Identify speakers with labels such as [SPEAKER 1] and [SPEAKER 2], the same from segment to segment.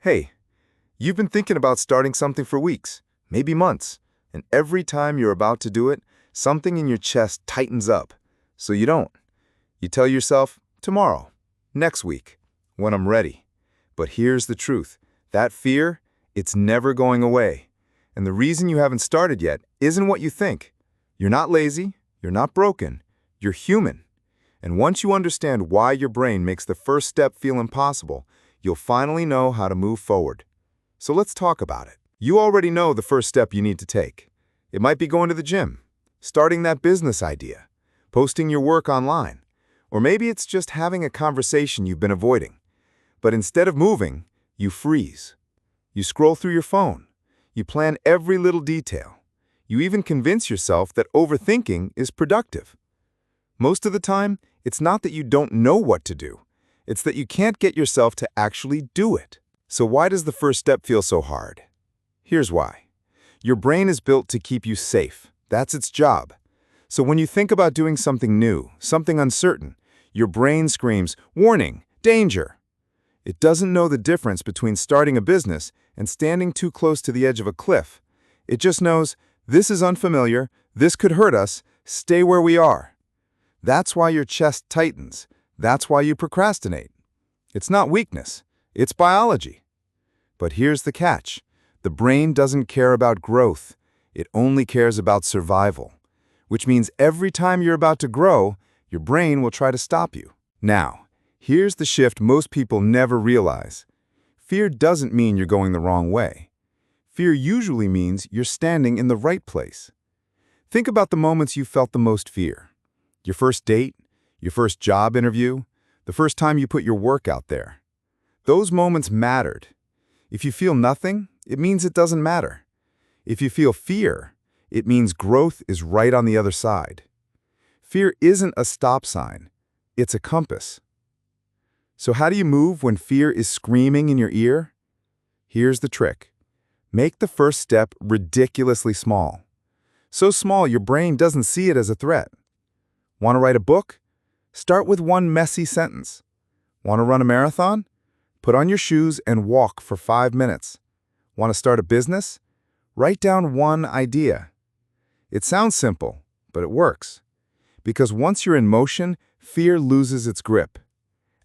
[SPEAKER 1] Hey, you've been thinking about starting something for weeks, maybe months, and every time you're about to do it, something in your chest tightens up. So you don't. You tell yourself, tomorrow, next week, when I'm ready. But here's the truth. That fear, it's never going away. And the reason you haven't started yet isn't what you think. You're not lazy, you're not broken, you're human. And once you understand why your brain makes the first step feel impossible, you'll finally know how to move forward. So let's talk about it. You already know the first step you need to take. It might be going to the gym, starting that business idea, posting your work online, or maybe it's just having a conversation you've been avoiding. But instead of moving, you freeze. You scroll through your phone. You plan every little detail. You even convince yourself that overthinking is productive. Most of the time, it's not that you don't know what to do. It's that you can't get yourself to actually do it. So why does the first step feel so hard? Here's why. Your brain is built to keep you safe. That's its job. So when you think about doing something new, something uncertain, your brain screams, "Warning, danger!" It doesn't know the difference between starting a business and standing too close to the edge of a cliff. It just knows, this is unfamiliar, this could hurt us, stay where we are. That's why your chest tightens. That's why you procrastinate. It's not weakness, it's biology. But here's the catch. The brain doesn't care about growth. It only cares about survival. Which means every time you're about to grow, your brain will try to stop you. Now, here's the shift most people never realize. Fear doesn't mean you're going the wrong way. Fear usually means you're standing in the right place. Think about the moments you felt the most fear. Your first date, your first job interview, the first time you put your work out there. Those moments mattered. If you feel nothing, it means it doesn't matter. If you feel fear, it means growth is right on the other side. Fear isn't a stop sign, it's a compass. So how do you move when fear is screaming in your ear? Here's the trick. Make the first step ridiculously small. So small your brain doesn't see it as a threat. Want to write a book? Start with one messy sentence. Want to run a marathon? Put on your shoes and walk for 5 minutes. Want to start a business? Write down one idea. It sounds simple, but it works. Because once you're in motion, fear loses its grip.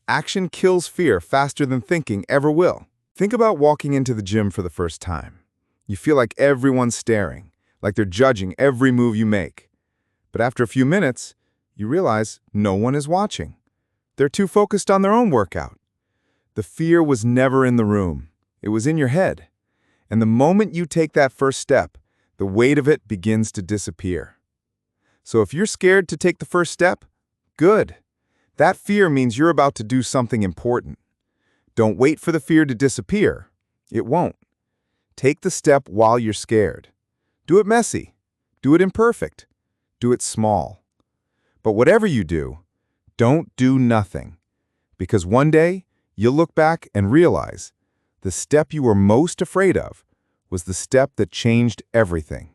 [SPEAKER 1] Action kills fear faster than thinking ever will. Think about walking into the gym for the first time. You feel like everyone's staring, like they're judging every move you make. But after a few minutes, you realize no one is watching. They're too focused on their own workout. The fear was never in the room. It was in your head. And the moment you take that first step, the weight of it begins to disappear. So if you're scared to take the first step, good. That fear means you're about to do something important. Don't wait for the fear to disappear. It won't. Take the step while you're scared. Do it messy. Do it imperfect. Do it small. But whatever you do, don't do nothing. Because one day, you'll look back and realize the step you were most afraid of was the step that changed everything.